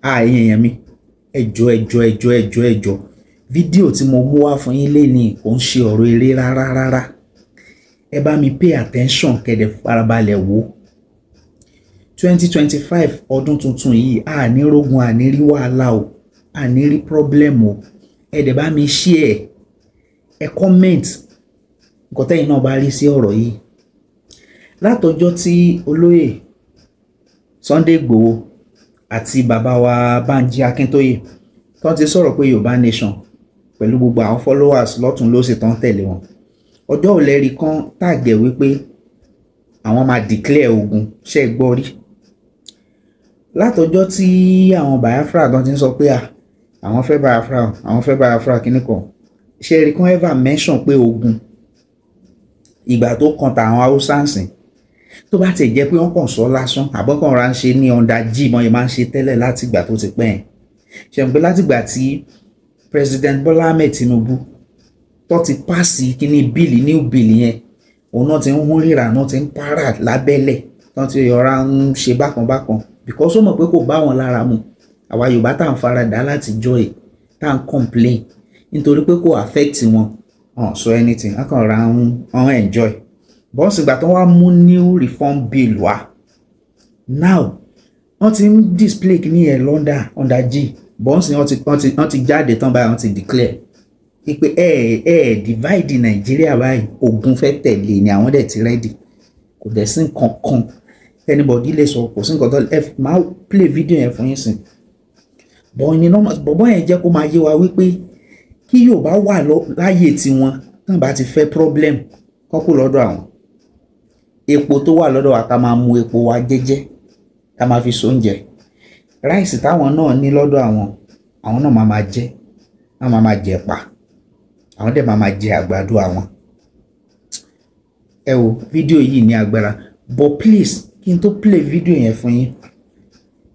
èèyàn mi ẹjọ́ fídíò tí mo mú wá fún yín lénìí kò ń ṣe ọ̀rọ̀ eré rárá. Ẹ bá mi pay attention kẹ́dẹ̀ farabalẹ̀ wò. 2025 ọdún tuntun yìí ní rógun ní rí wàhálà o ní rí problem o. Ẹ dẹ̀ bá mi share ẹ comment nǹkan tẹ́yin náà bá rí sí ọ̀rọ̀ yìí. Látọjọ́ tí olóyè Sunday Igboho àti bàbá wa Banji Akintoye tó ti sọ̀rọ̀ pé Yorùbá nation pẹ̀lú gbogbo àwọn followers lọ́tún lósì tán tẹ̀lé wọn, ọjọ́ ò lẹ́rìí kan tàgẹ̀ wípé àwọn máa declare ogun ṣe gbọ́ rí. Látọjọ́ tí àwọn Biafra gan ti ń sọ pé àwọn fẹ́ Biafra kíní kan, ṣe rí kan ever mention pé ogun ìgbà tó kan tàwọn Haúsá ń sìn, tó bá ti jẹ́ pé wọ́n kàn sọ lásán àbọ̀kàn ra ń ṣe ní under G mọ́ yẹn máa ń ṣe tẹ́lẹ̀ láti ìgbà tó ti pẹ́ yẹn. Ṣe mọ̀ pé láti ìgbà tí President Bola Ahmed Tinubu tó ti pàṣẹ kíní bíìlì new bíìlì yẹn, òun náà ti ń hún ríra náà ti ń para lábẹ́lẹ̀ tó ti yọra ń ṣe bákan because ó mọ̀ pé kò bá wọn lára mu. Àwa Yorùbá tá à ń faradà láti joy tá à ń complain nítorí pé kò affect wọn so anything a kàn ra ń enjoy. Bọ́ọ̀sì ìgbà tó wá mú new reform bill wá now wọ́n ti ń display kíní ẹ̀ under G. Bọ́ọ̀sì wọ́n ti jáde tán báyìí wọ́n ti declare pé divide Nàìjíríà báyìí ogun fẹ́ tẹ̀lé ni àwọn dẹ̀ ti ready. Kò dẹ̀ sí nǹkan kan anybody lè sọ, kò sí nǹkan tó máa play video yẹn fún yín sìn. Bọ̀bọ̀ yẹn jẹ́ kó máa yé wa wípé kí Yorùbá wà láyè tiwọn tán bá ti fẹ́ problem kọ́kù lọ́dọ̀ àwọn. Epo tó wà lọ́dọ̀ wa ká máa mu epo wa jẹ́jẹ́ ká máa fi sóúnjẹ. Ráìsì táwọn náà ní lọ́dọ̀ àwọn náà máa jẹ, wọ́n máa jẹ ẹ̀pà, àwọn dẹ̀ máa jẹ àgbàdo àwọn. Ẹ wo fídíò yìí ní agbára, but please kí n tó play fídíò yẹn fún yín,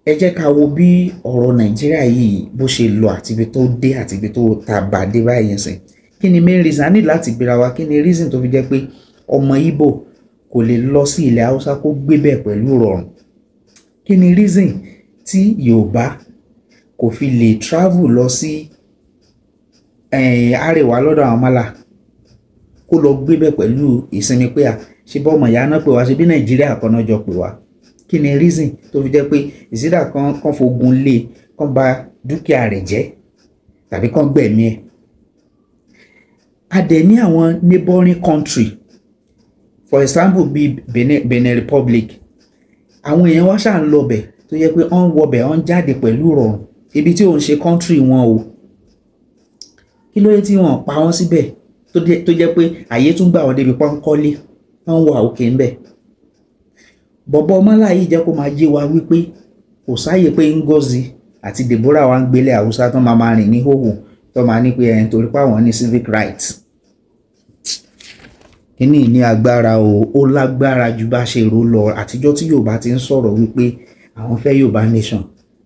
ẹ jẹ́ ká wo bí ọ̀rọ̀ Nàìjíríà yìí bó ṣe lọ àti ibi tó dé àti ibi tó tàbà dé báyìí sìn. Kí ni main reason? A ní láti gbéra wa, kí ni reason tó fi jẹ́ pé ọmọ Ìgbò kò lè lọ sí ilẹ̀ Haúsá kó gbé bẹ̀ pẹ̀lú rọrùn? Kí ni reason tí Yorùbá kò fi lè travel lọ sí àríwá lọ́dọ̀ àwọn mọ́là kó lọ gbé bẹ̀ pẹ̀lú ìsinmi pé ṣe bọ́ ọmọ ìyá náà pè wá, ṣe bí Nàìjíríà kan náà jọ pè wá? Kí ni reason tó fi jẹ́ pé ìsídà kan fogun lé kan bà dúkìá rẹ̀ jẹ́ tàbí kan gbẹ̀mí ẹ̀? A dẹ̀ ní àwọn neighboring country, for example bí Benin Republic, àwọn èèyàn wá ṣáà ń lọ bẹ̀ tó yẹ pé wọ́n ń wọbẹ̀ wọ́n ń jáde pẹ̀lú rọrùn, ibi tí òun ṣe country wọn o. Kí ló yẹ tí wọ́n pa wọ́n síbẹ̀ tó jẹ́ pé àyè tún gbà wọ́n débi pọ́nkọ́lé wọ́n wà òkè ń bẹ̀? Bọ̀bọ̀ ọmọlá yìí jẹ́ kó máa yé wa wípé kò sáyè pé Ngozi àti Deborah wa ń gbélé Haúsá tó máa rìn ní hòhò tó máa ní pé torí pé àwọn ní civic rights. Kíní ní agbára o, ó lágbára ju bá ṣe rò lọ. Àtijọ́ tí Yorùbá ti ń sọ̀rọ̀ wípé àwọn fẹ́ Yorùbá nation,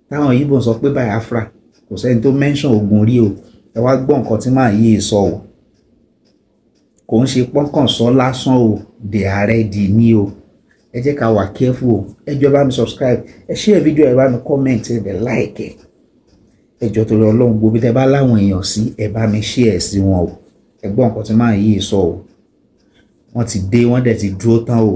táwọn Ìgbò sọ pé Biafra, kò sẹ́ni tó mention ogun rí o. Ẹ wá gbọ́ nǹkan tí màá yé sọ o, kò ń ṣe pọ́nkàn sọ lásán o, they are ready ní o. Ẹ jẹ́ ká wà careful o. Ẹ jọ̀ọ́ bá mi subscribe, ẹ share video, ẹ bá mi comment, ẹ dẹ̀ like ẹ jọ̀ọ́ torí Ọlọ́run, gbogbo tẹ́ bá láwọn èèyàn sí ẹ bá mi share sí wọn o. Ẹ gbọ́ nǹkan tí màá yé sọ o. Wọ́n ti dé, wọ́n dẹ̀ ti dúró tán o.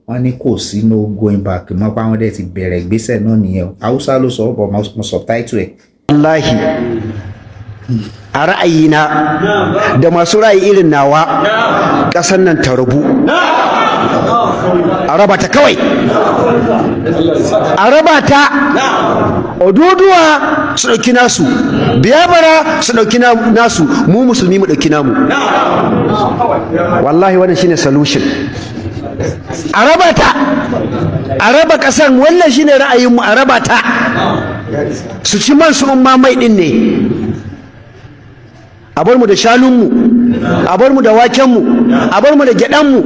Wọ́n ní kò sí no going back mọ́, pa wọ́n dẹ̀ ti bẹ̀rẹ̀ ìgbésẹ̀ náà nìyẹn o. Haúsá ló sọ bọ̀ mo subtitle ẹ̀. Wallahi a ra'ayina da masu ra'ayi irin nawa ƙasar nan ta rabu, a raba ta kawai, a raba ta. Oduduwa su ɗauki nasu, Biafra su ɗauki nasu, mu musulmi mu ɗauki namu. Wallahi wannan shine solution. A raba ta, a raba ƙasar, wannan shine ra'ayinmu, a raba ta. Su ci man su umma mai ɗin ne, a bar mu da shanunmu, a bar mu da wakenmu, a bar mu da gyaɗanmu,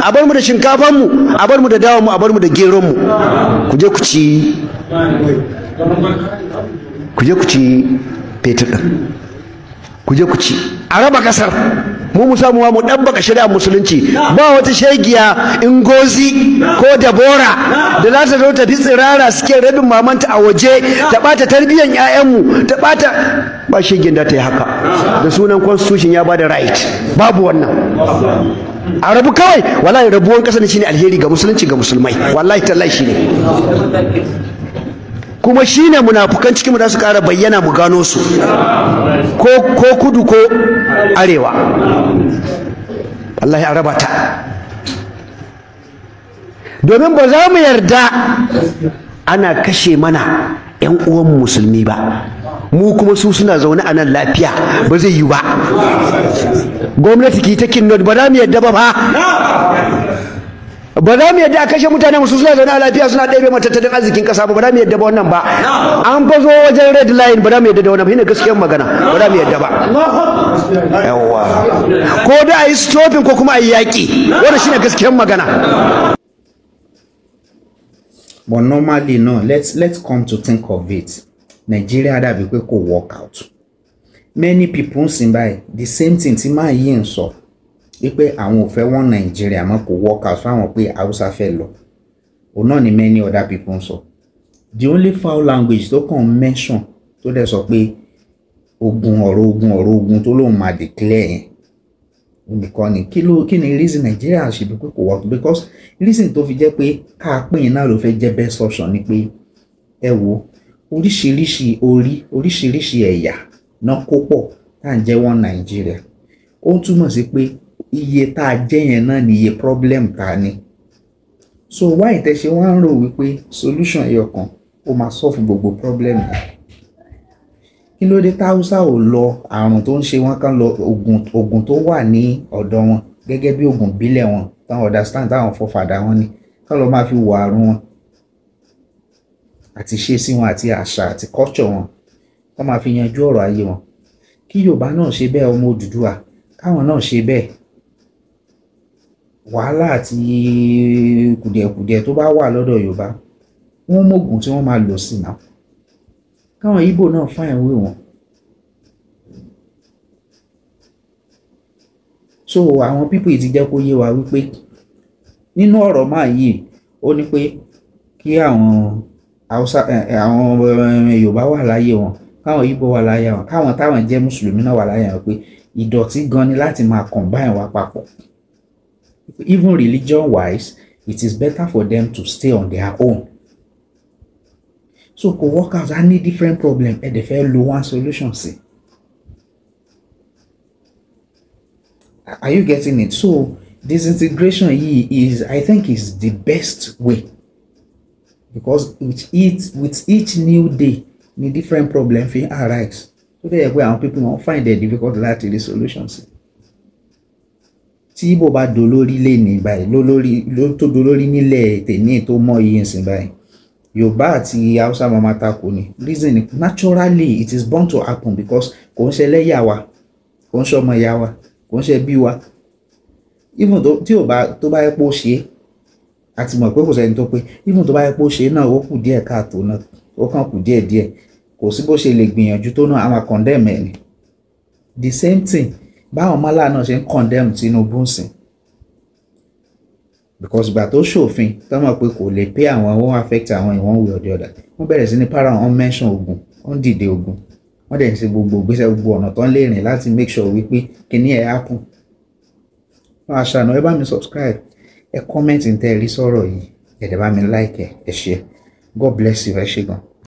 a bar mu da shinkafanmu, a bar mu da dawanmu, a bar mu da geronmu. Ku je ku ci fetur ɗin, ku je ku ci, a raba ƙasar. mu samu mu dabbaka shari'a musulunci. Ba wata shegiya Ngozi ko Dabora da za ta zo ta fi tsirara suke rabin mamanta a waje ta bata tarbiyyar ƴaƴanmu ta bata, ba shegin da ta yi haka da sunan constitution ya bada right. Babu wannan. A rabu kawai, wallahi rabuwan kasa ne shine alheri ga musulunci ga musulmai, wallahi tallahi shine, kuma shine munafukan cikin mu da su ƙara bayyana mu gano su, ko kudu ko arewa. wallahi a raba ta, domin ba za mu yarda ana kashe mana ƴan uwan musulmi ba, mu kuma su suna zaune a nan lafiya, ba zai yi ba. Gwamnati ki ta kinnot, ba za mu yarda ba ba za mu yadda a kashe mutane musu suna zaune a lafiya suna ɗebe matattalin arzikin ƙasa ba za mu yadda ba wannan ba. An fa zo wajen red line, ba za mu yadda da wannan ba, shine gaskiyar magana, ba za mu yadda ba. Yawwa, ko da a yi stopping ko kuma a yi yaƙi, wannan shine gaskiyar magana. But normally no, let's come to think of it. Nigeria that we could work out. Many people seem by the same thing tí máa yí ń sọ. Wípé àwọn ò fẹ́ wọn Nigeria mọ́ kò work out fáwọn pé Hausa fẹ́ lọ. O náà ni many other people ń sọ. The only foul language tó kàn mention tó dẹ̀ sọ pé ọ̀rọ̀ ogun tó lóun máa declare yẹn. Nìkan ni kí ni reason Nigeria ṣe bí pé kò work, because reason tó fi jẹ́ pé ká pín in náà ló fẹ́ jẹ́ best option ni pé ẹ wo oríṣiríṣi oríṣiríṣi ẹ̀yà náà kó pọ̀ tá à ń jẹ́ wọn Nigeria. Ó ń túmọ̀ sí pé iye tá a jẹ́ yẹn náà ni iye problem tá a ní. So why tẹ́ ṣe wọ́n ń rò wípé solution ẹyọ kan ó máa solve gbogbo problem yẹn? Kí ló dé táwùsá ò lọ àrùn tó ń ṣe wọ́n kàn lọ oògùn tó wà ní ọ̀dọ̀ wọn gẹ́gẹ́ bí oògùn bílẹ̀ wọn táwọn understand táwọn fọ́fàdà wọn ni kán lọ máa fi wọ àrùn wọn àti ṣe sí wọn àti àṣà àti culture wọn kán máa fi yanjú ọ̀rọ̀ ayé wọn. Kí Yorùbá náà ṣe bẹ́ẹ̀, ọmọ Odùduwà káwọn náà ṣe bẹ́ẹ̀. Wàhálà àti kùdìẹ̀kùdìẹ̀ tó bá wà lọ́dọ̀ Yorùbá wọ́n mọ̀gùn tí wọ́n máa lò sí náà. Káwọn Ìgbò náà fáìn wé wọn. So àwọn people ti jẹ́ kó yé wa wípé nínú ọ̀rọ̀ máa yìí ó ní pé kí àwọn Hausa àwọn Yorùbá wà láyé wọn, káwọn Ìgbò wà láyé wọn, káwọn táwọn jẹ́ Mùsùlùmí náà wà láyé wọn, pé ìdọ̀tí gan ni láti máa combine wa papọ̀. Even religion wise, it is better for them to stay on their own. So kò work out, I need different problem, ẹ dẹ̀ fẹ́ lo one solution sí. Are you getting it? So disintegration is, I think, is the best way, because with each new day ni different problem fit arise. So there where àwọn people won't find it difficult láti rí solutions. Tí Ìgbò bá dolórí lé ní báyìí ló tó dolórí nílẹ̀ tèmi tó mọ iye ìsìn báyìí, Yorùbá àti Hausa máa tako ni. Reason naturally it is bound to happen, because kò ń ṣe lẹ́yà wa, kò ń ṣe ọmọ ìyá wa, kò ń ṣe bí wa. Even tí tó bá yẹ pé ó ṣe àti mọ̀ pé kò sẹ́ni tó pé, even tó bá yẹ pé ó ṣe náà ó kù díẹ̀ káàtó náà, ó kàn kù díẹ̀ kò sí bó ṣe lè gbìyànjú tó náà a máa condemn ẹ̀ ni. The same thing báwọn mọ́là náà ṣe ń condemn Tinubu sìn, because ìgbà tó ṣòfin tó mọ̀ pé kò lè pay àwọn, wọ́n affect àwọn in one way or the other, wọ́n bẹ̀rẹ̀ sí ní para wọn mention ogun, wọ́n dìde ogun, wọ́n dẹ̀ ń ṣe gbogbo ìgbésẹ̀ gbogbo ọ̀nà tó ń lè rìn láti make sure wípé kíní ẹ̀ happen. Wọ́n aṣàánú, ẹ bá mi subscribe, ẹ comment ń tẹ́ ẹ rí sọ̀rọ̀ yìí, ẹ dẹ̀ bá mi like ẹ ṣé. God bless you, ẹ ṣé gan.